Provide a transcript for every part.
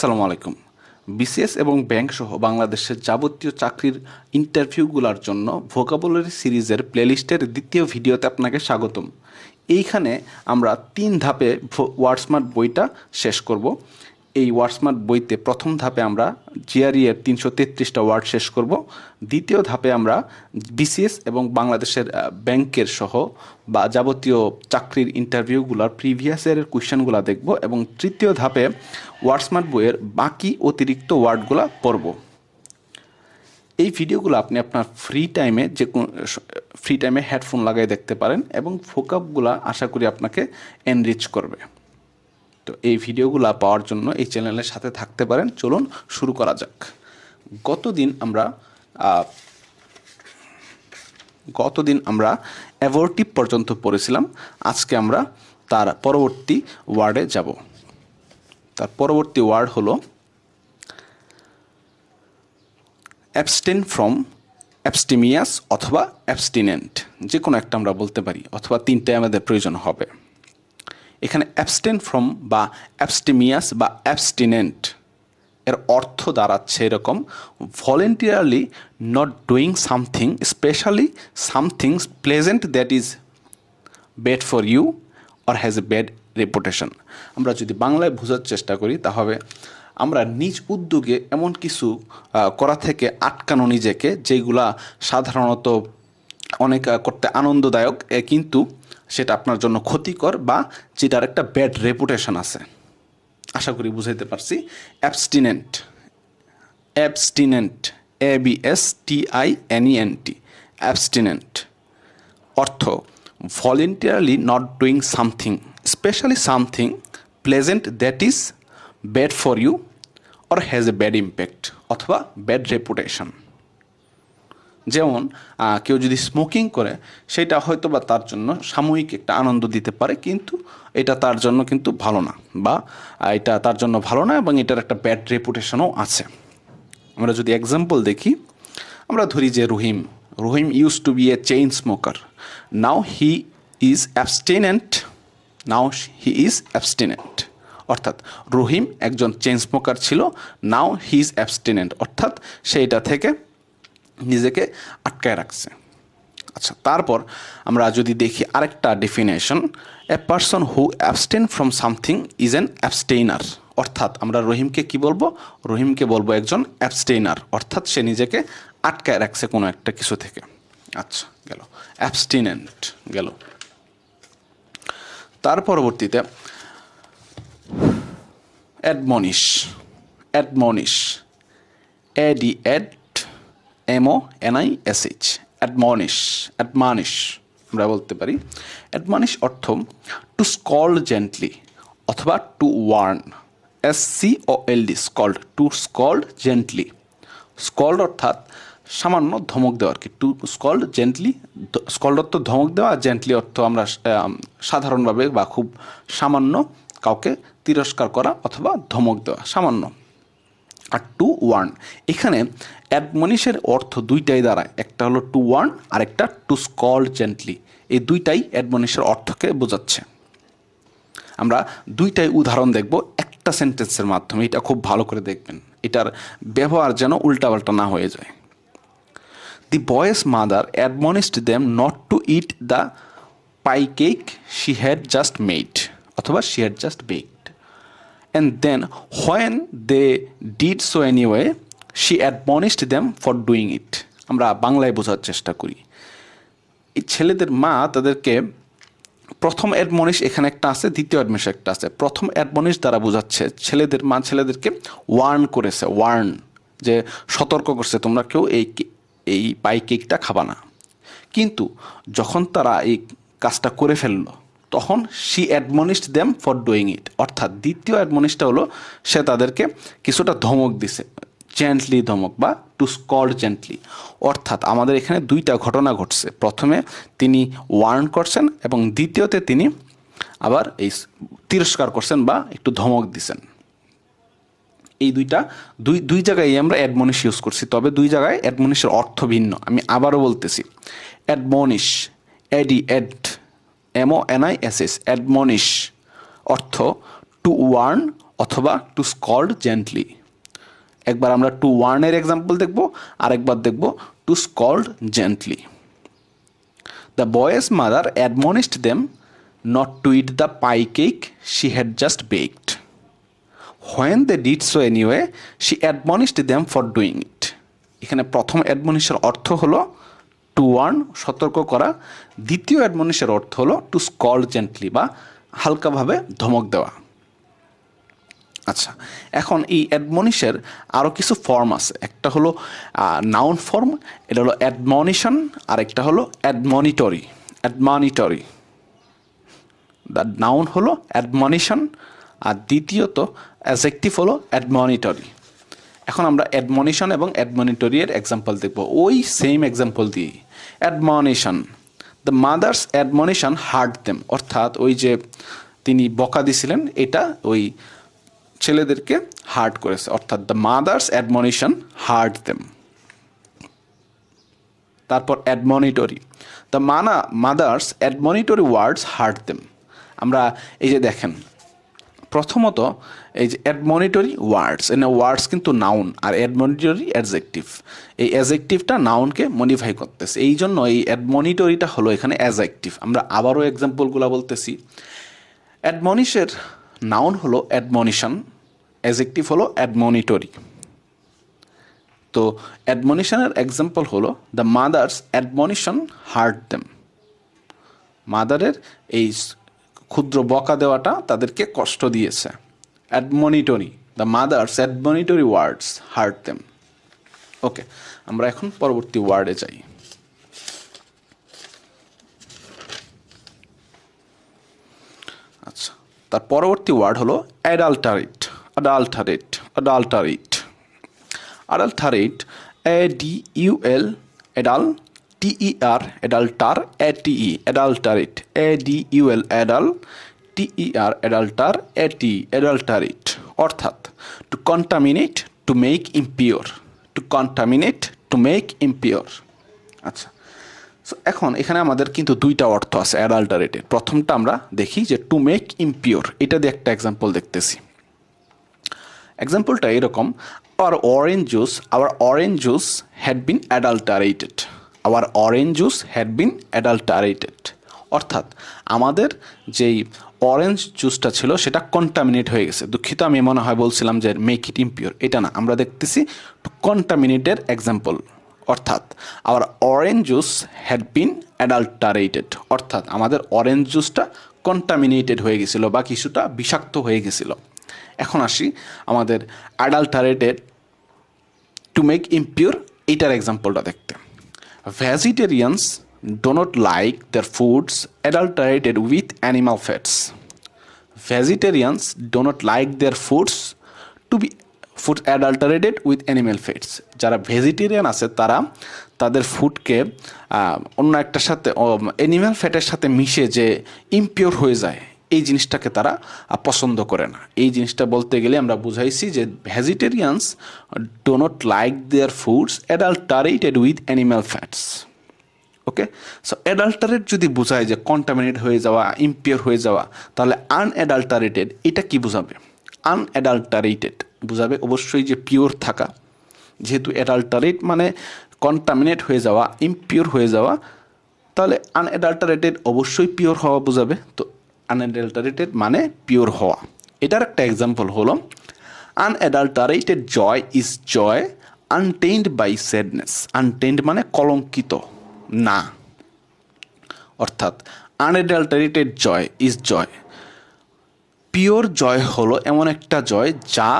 আসসালামু আলাইকুম। বিসিএস এবং ব্যাংক সহ বাংলাদেশের যাবতীয় চাকরির ইন্টারভিউগুলোর জন্য ভোকাবুলারি সিরিজের প্লেলিস্টের দ্বিতীয় ভিডিওতে আপনাকে স্বাগতম। এইখানে আমরা 3 ধাপে ওয়ার্ডস্মার্ট বইটা শেষ করব। এই ওয়ার্ডস্মার্ট বইতে প্রথম ধাপে আমরা জিআরই এর 333টা ওয়ার্ড শেষ করব। দ্বিতীয় ধাপে আমরা বিসিএস এবং বাংলাদেশের ব্যাংকের সহ বা যাবতীয় চাকরির ইন্টারভিউগুলোর প্রিভিয়াস ইয়ারের কোয়েশ্চেনগুলো দেখব এবং তৃতীয় ধাপে ওয়ার্ডস্মার্ট বইয়ের বাকি অতিরিক্ত ওয়ার্ডগুলো পড়ব। এই ভিডিওগুলো আপনি আপনার ফ্রি টাইমে হেডফোন লাগাই দেখতে পারেন এবং ফোকাবগুলো আশা করি আপনাকে এনরিচ করবে। তো এই ভিডিওগুলো পাওয়ার জন্য এই চ্যানেলের সাথে থাকতে পারেন। চলুন শুরু করা যাক। গতদিন আমরা অ্যাবর্টিভ পর্যন্ত পড়েছিলাম। আজকে আমরা তার পরবর্তী ওয়ার্ডে যাব। তার পরবর্তী ওয়ার্ড হলো অ্যাবস্টেন ফ্রম, অ্যাবস্টেমিয়াস অথবা অ্যাবস্টিনেন্ট, যে কোনো একটা আমরা বলতে পারি, অথবা তিনটাই আমাদের প্রয়োজন হবে। এখানে অ্যাবস্টেন ফ্রম বা অ্যাবস্টেমিয়াস বা অ্যাবস্টিনেন্ট এর অর্থ দাঁড়াচ্ছে এরকম: voluntarily not doing something, specially something pleasant that is bad for you or has a bad reputation. আমরা যদি বাংলায় বোঝার চেষ্টা করি তাহলে আমরা নিজ উদ্যোগে এমন কিছু করা থেকে আটকানো নিজেকে, যেগুলা সাধারণত অনেক করতে আনন্দদায়ক কিন্তু সেটা আপনার জন্য ক্ষতিকর বা যেটার একটা ব্যাড রেপুটেশন আছে। আশা করি বুঝাইতে পারছি। অ্যাবস্টিনেন্ট, ABSTINENT, অ্যাবস্টিনেন্ট অর্থ voluntarily not doing something, specially something pleasant that is bad for you or has a bad impact অথবা ব্যাড রেপুটেশন। যেমন কেউ যদি স্মোকিং করে, সেটা হয়তো বা তার জন্য সাময়িক একটা আনন্দ দিতে পারে, কিন্তু এটা তার জন্য কিন্তু ভালো না, বা এটা তার জন্য ভালো না এবং এটার একটা ব্যাড রেপুটেশনও আছে। আমরা যদি এক্সাম্পল দেখি, আমরা ধরি যে Rahim use to be a chain smoker, now he is abstinent. অর্থাৎ রহিম একজন চেইন স্মোকার ছিল, নাও হি ইজ অ্যাবস্টিনেন্ট, অর্থাৎ সে এটা থেকে নিজেকে আটকায় রাখছে। আচ্ছা, তারপর আমরা যদি দেখি আরেকটা definition, a person who abstain from something is an abstainer. অর্থাৎ আমরা রহিমকে কি বলবো? রহিমকে বলবো একজন অ্যাবস্টেইনার, অর্থাৎ সে নিজেকে আটকায় রাখছে কোনো একটা কিছু থেকে। আচ্ছা, গেল অ্যাবস্টিনেন্ট গেল। তার পরবর্তীতে অ্যাডমনিশ, ADMONISH, অ্যাডমনিশ আমরা বলতে পারি। অ্যাডমনিশ অর্থ টু স্কল্ড জেন্টলি অথবা to warn, SCOLD, scold, to scold gently. Scold অর্থাৎ সামান্য ধমক দেওয়া আর কি, টু স্কল্ড জেন্টলি। স্কল্ড অর্থ ধমক দেওয়া, জেন্টলি অর্থ আমরা সাধারণভাবে বা খুব সামান্য কাউকে তিরস্কার করা অথবা ধমক দেওয়া, সামান্য। আর টু ওয়ার্ন, এখানে অ্যাডমনিশের অর্থ দুইটাই দাঁড়ায়, একটা হলো টু ওয়ার্ন আর একটা টু স্কল্ড জেন্টলি। এই দুইটাই অ্যাডমনিশের অর্থকে বোঝাচ্ছে। আমরা দুইটাই উদাহরণ দেখব একটা সেন্টেন্সের মাধ্যমে। এটা খুব ভালো করে দেখবেন, এটার ব্যবহার যেন উল্টাপাল্টা না হয়ে যায়। The boys mother admonished them not to eat the pie cake she had just made অথবা she had just baked, and then when they did so anyway she admonished them for doing it. আমরা বাংলায় বোঝার চেষ্টা করি। এই ছেলেদের মা তাদেরকে প্রথম অ্যাডমনিশ এখানে একটা আছে, দ্বিতীয় অ্যাডমনিশ একটা আছে। প্রথম অ্যাডমনিশ দ্বারা বোঝাচ্ছে ছেলেদের মা ছেলেদেরকে ওয়ার্ন করেছে, যে সতর্ক করছে তোমরা কেউ এই পাই কেকটা খাবা না। কিন্তু যখন তারা এই কাজটা করে ফেললো তখন she admonished them for doing it, অর্থাৎ দ্বিতীয় অ্যাডমনিশটা হলো সে তাদেরকে কিছুটা ধমক দিছে, জেন্টলি ধমক বা টু স্কল্ড জেন্টলি। অর্থাৎ আমাদের এখানে দুইটা ঘটনা ঘটছে, প্রথমে তিনি ওয়ার্ন করছেন এবং দ্বিতীয়তে তিনি আবার এই তিরস্কার করছেন বা একটু ধমক দিছেন। এই দুই জায়গায় আমরা অ্যাডমনিশ ইউজ করছি, তবে দুই জায়গায় অ্যাডমনিশের অর্থ ভিন্ন। আমি আবারও বলতেছি, অ্যাডমনিশ, MONISH, অ্যাডমনিশ অর্থ টু ওয়ার্ন অথবা টু স্কল্ড জেন্টলি। একবার আমরা টু ওয়ার্নের এক্সাম্পল দেখব, আরেকবার দেখব to scold gently. The boys mother admonished them not to eat the pie cake she had just baked. When they did so anyway she admonished them for doing it. এখানে প্রথম অ্যাডমনিশের অর্থ হলো two Warne, সতর্ক করা। দ্বিতীয় অ্যাডমনিশের অর্থ হলো two scold gently, বা হালকাভাবে ধমক দেওয়া। আচ্ছা, এখন এই অ্যাডমনিশের আরও কিছু ফর্ম আছে। একটা হলো নাউন ফর্ম, এটা হলো অ্যাডমনিশন, আর একটা হলো অ্যাডমনিটরি। অ্যাডমনিটরি, দ্য নাউন হলো অ্যাডমনিশন, আর দ্বিতীয়ত অ্যাডজেক্টিভ হলো অ্যাডমনিটরি। এখন আমরা অ্যাডমনিশন এবং অ্যাডমনিটরি এর এক্সাম্পল দেখব ওই সেম এক্সাম্পল দিয়ে। অ্যাডমনিশন, the mother's admonition hurt them, অর্থাৎ ওই যে তিনি বকা দিছিলেন এটা ওই ছেলেদেরকে হার্ট করেছে, অর্থাৎ the mother's admonition hurt them. তারপর admonitory, the mother's admonitory words hurt them. আমরা এই যে দেখেন, প্রথমত এই যে অ্যাডমনিটরি ওয়ার্ডস, ওয়ার্ডস কিন্তু নাউন, আর অ্যাডমনিটরি অ্যাডজেক্টিভ। এই অ্যাডজেক্টিভটা নাউনকে মডিফাই করতেছে, এই জন্য এই অ্যাডমনিটরিটা হলো এখানে অ্যাডজেক্টিভ। আমরা আবারও এক্সাম্পলগুলো বলতেছি। অ্যাডমনিশের নাউন হলো অ্যাডমনিশন, অ্যাডজেক্টিভ হলো অ্যাডমনিটরি। তো অ্যাডমনিশনের এক্সাম্পল হলো the mother's admonition hurt them. মাদারের এই ক্ষুদ্র বকা দেওয়াটা তাদেরকে কষ্ট দিয়েছে। Admonitory, the mother's admonitory words hurt them. Okay, আমরা এখন পরবর্তী ওয়ার্ডে যাই। আচ্ছা, তার পরবর্তী ওয়ার্ড হলো অ্যাডাল্টারেট। অ্যাডাল্টারেট, অ্যাডাল্টারেট, অ্যাডাল্টারেট, ADUL, এডাল, TER, এডাল্টার, ATE, অ্যাডাল্টারেট, ADUL, এডাল, TER, অ্যাডাল্টার, ATE, অ্যাডাল্টারেট, অর্থাৎ to contaminate, to make impure. To contaminate, to make impure. আচ্ছা, সো এখন এখানে আমাদের কিন্তু দুইটা অর্থ আছে অ্যাডাল্টারেটের। প্রথমটা আমরা দেখি যে টু মেক ইমপিওর, এটা দিয়ে একটা এক্সাম্পল দেখতেছি। এক্সাম্পলটা এরকম, our orange juice had been adulterated. Our orange juice had been adulterated. অর্থাৎ আমাদের যেই অরেঞ্জ জুসটা ছিল সেটা কন্টামিনেট হয়ে গেছে। দুঃখিত, আমি মনে হয় বলছিলাম যে মেক ইট ইমপিওর, এটা না, আমরা দেখতেছি টু কন্টামিনেটের এক্সাম্পল। অর্থাৎ our orange juice had been adulterated, অর্থাৎ আমাদের অরেঞ্জ জুসটা কন্টামিনেটেড হয়ে গেছিলো বা কিছুটা বিষাক্ত হয়ে গেছিলো। এখন আসি আমাদের অ্যাডাল্টারেটেড, টু মেক ইমপিওর, এইটার এক্সাম্পলটা দেখতে। Vegetarians do not like their foods adulterated with animal fats. Vegetarians do not like their foods to be food adulterated with animal fats. যারা ভেজিটেরিয়ান আছে তারা তাদের ফুডকে অন্য একটার সাথে অ্যানিমাল ফ্যাটের সাথে মিশে যে ইমপিওর হয়ে যায়, এই জিনিসটাকে তারা পছন্দ করে না। এই জিনিসটা বলতে গেলে আমরা বুঝাইছি যে vegetarians do not like their foods adulterated with animal fats. Okay, so adulterate যদি বোঝায় যে কন্টামিনেট হয়ে যাওয়া, ইমপিওর হয়ে যাওয়া, তাহলে আনঅ্যাডাল্টারেটেড এটা কি বোঝাবে? আনঅ্যাডাল্টারেটেড বোঝাবে অবশ্যই যে পিওর থাকা। যেহেতু অ্যাডাল্টারেট মানে কন্টামিনেট হয়ে যাওয়া, ইমপিওর হয়ে যাওয়া, তাহলে আনঅ্যাডাল্টারেটেড অবশ্যই পিওর হওয়া বোঝাবে। তো আনঅ্যাডাল্টারেটেড মানে পিওর হওয়া। এটার একটা এক্সাম্পল হলো আনঅ্যাডাল্টারেটেড joy is joy untainted by sadness. আনটেইন্ড মানে কলঙ্কিত না, অর্থাৎ আনঅ্যাডাল্টারেটেড জয় ইজ জয়, পিওর জয় হলো এমন একটা জয় যা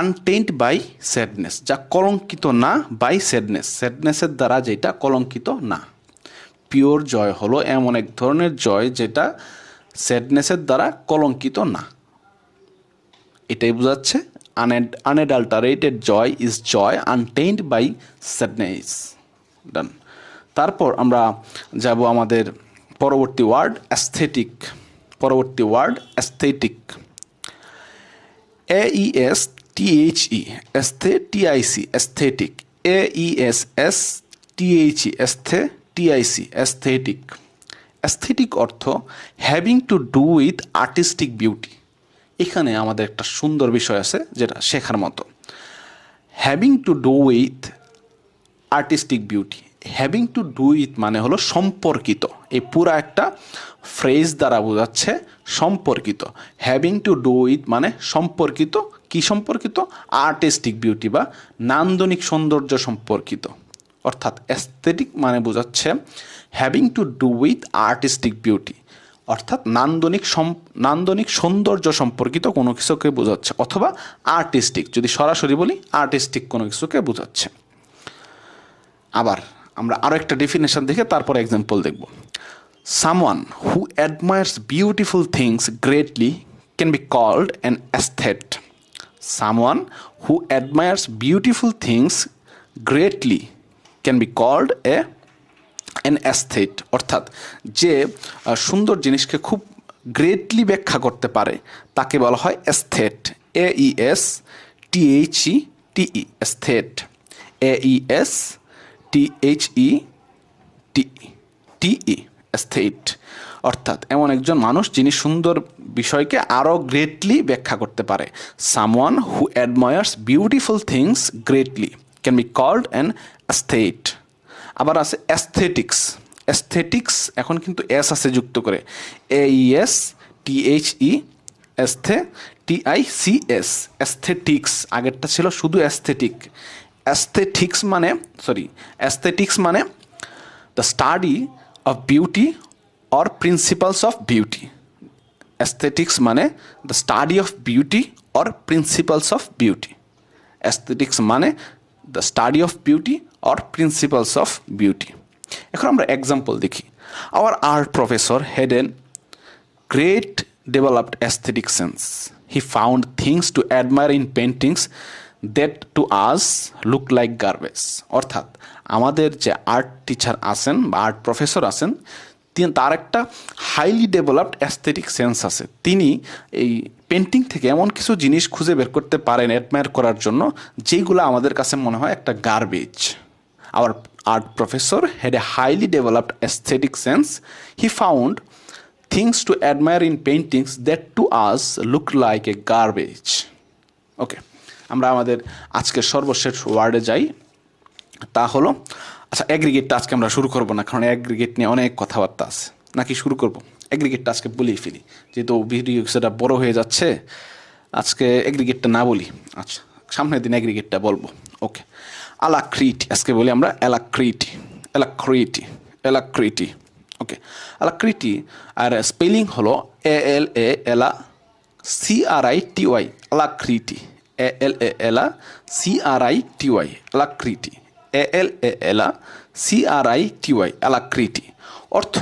আনটেইন্ড বাই স্যাডনেস, যা কলঙ্কিত না বাই স্যাডনেস, স্যাডনেসের দ্বারা যেটা কলঙ্কিত না। পিওর জয় হলো এমন এক ধরনের জয় যেটা স্যাডনেসের দ্বারা কলঙ্কিত না। এটাই বোঝাচ্ছে unadulterated joy is joy untainted by sadness. Done. তারপর আমরা যাব আমাদের পরবর্তী ওয়ার্ড অ্যাস্থেটিক। পরবর্তী word aesthetic, AESTHE, TIC, aesthetic, AESSTHE, TIC, aesthetic. Aesthetic অর্থ having to do with artistic beauty, এখানে আমাদের একটা সুন্দর বিষয় আছে যেটা শেখার মতো। Having to do with artistic beauty. Having to do with মানে হলো সম্পর্কিত, এই পুরা একটা ফ্রেজ দ্বারা বোঝাচ্ছে সম্পর্কিত। হ্যাভিং টু ডু উইথ মানে সম্পর্কিত, কি সম্পর্কিত? আর্টিস্টিক বিউটি বা নান্দনিক সৌন্দর্য সম্পর্কিত। অর্থাৎ অ্যাস্থেটিক মানে বোঝাচ্ছে having to do with artistic beauty, অর্থাৎ নান্দনিক সৌন্দর্য সম্পর্কিত কোনো কিছুকে বোঝাচ্ছে, অথবা আর্টিস্টিক, যদি সরাসরি বলি আর্টিস্টিক কোনো কিছুকে বোঝাচ্ছে। আবার আমরা আরও একটা ডেফিনেশন দেখে তারপর এক্সাম্পল দেখব। Someone who admires beautiful things greatly can be called an aesthete. Someone who admires beautiful things greatly can be called an aesthete. অর্থাৎ যে সুন্দর জিনিসকে খুব গ্রেটলি ব্যাখ্যা করতে পারে তাকে বলা হয় অ্যাস্থেট। AESTHETE অ্যাস্থেট। AESTHETE অ্যাস্থেট। অর্থাৎ এমন একজন মানুষ যিনি সুন্দর বিষয়কে আরও গ্রেটলি ব্যাখ্যা করতে পারে। Someone who admires beautiful things greatly can be called an aesthete. আবার আছে অ্যাস্থেটিক্স। অ্যাস্থেটিক্স এখন কিন্তু এস আছে যুক্ত করে, AESTHE TICS অ্যাস্থেটিক্স। আগেরটা ছিল শুধু অ্যাস্থেটিক। অ্যাস্থেটিক্স মানে the study of beauty or principles of beauty. Aesthetics মানে the study of beauty or principles of beauty. Aesthetics মানে the study of beauty or principles of beauty. এখন আমরা example দেখি। Our art professor had an great developed aesthetic sense. He found things to admire in paintings that to us look like garbage. অর্থাৎ আমাদের যে art teacher আছেন বা art professor আছেন, তার একটা হাইলি ডেভেলপড অ্যাস্থেটিক সেন্স আছে। তিনি এই পেন্টিং থেকে এমন কিছু জিনিস খুঁজে বের করতে পারেন অ্যাডমায়ার করার জন্য যেইগুলো আমাদের কাছে মনে হয় একটা garbage. Our art professor had a highly developed aesthetic sense. He found things to admire in paintings that to us look like a garbage. ওকে, আমরা আমাদের আজকের সর্বশেষ ওয়ার্ডে যাই। তা হলো, আচ্ছা অ্যাগ্রিগেটটা আজকে আমরা শুরু করব না, কারণ অ্যাগ্রিগেট নিয়ে অনেক কথাবার্তা আছে। নাকি শুরু করব? অ্যাগ্রিগেটটা আজকে বলেই ফেলি, যেহেতু ভিডিও সেটা বড় হয়ে যাচ্ছে, আজকে অ্যাগ্রিগেটটা না বলি। আচ্ছা, সামনের দিন অ্যাগ্রিগেটটা বলবো। ওকে, অ্যালাক্রিটি আজকে বলি আমরা। অ্যালাক্রিটি। ওকে, অ্যালাক্রিটি আর স্পেলিং হলো ALACRITY। অ্যালাক্রিটি, ALACRITY, অ্যালাক্রিটি, ALACRITY, অ্যালাক্রিটি। অর্থ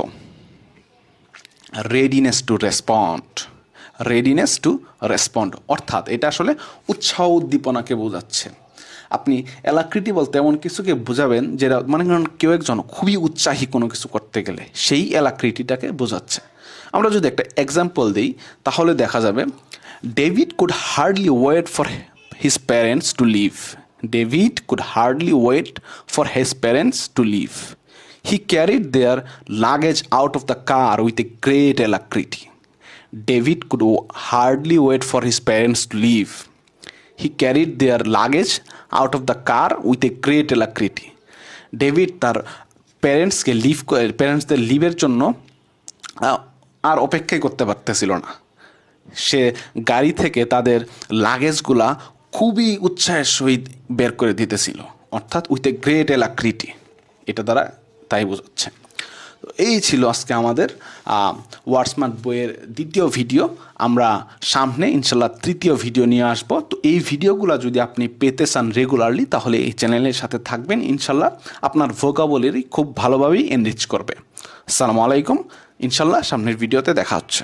রেডিনেস টু রেসপন্ড। অর্থাৎ এটা আসলে উৎসাহ উদ্দীপনাকে বোঝাচ্ছে। আপনি অ্যালাক্রিটি বলতে এমন কিছুকে বোঝাবেন যেটা মনে করেন কেউ একজন খুবই উৎসাহী কোনো কিছু করতে গেলে, সেই অ্যালাক্রিটিটাকে বোঝাচ্ছে। আমরা যদি একটা এক্সাম্পল দিই তাহলে দেখা যাবে, David could hardly wait for his parents to leave. David could hardly wait for his parents to leave. He carried their luggage out of the car with a great alacrity. David could hardly wait for his parents to leave. He carried their luggage out of the car with a great alacrity. David তার প্যারেন্টসদের লিভের জন্য আর অপেক্ষাই করতে পারতেছিল না। সে গাড়ি থেকে তাদের লাগেজগুলা খুবই উৎসাহের সহিত বের করে দিতেছিল, অর্থাৎ উইথ এ গ্রেট অ্যালাক্রিটি। এটা দ্বারা তাই বোঝাচ্ছে। তো এই ছিল আজকে আমাদের ওয়ার্ডসমার্ট বইয়ের দ্বিতীয় ভিডিও। আমরা সামনে ইনশাল্লাহ তৃতীয় ভিডিও নিয়ে আসব। তো এই ভিডিওগুলো যদি আপনি পেতে চান রেগুলারলি, তাহলে এই চ্যানেলের সাথে থাকবেন। ইনশাল্লাহ আপনার ভোকাবুলারি খুব ভালোভাবেই এনরিচ করবে। আসসালামু আলাইকুম, ইনশাল্লাহ সামনের ভিডিওতে দেখা হচ্ছে।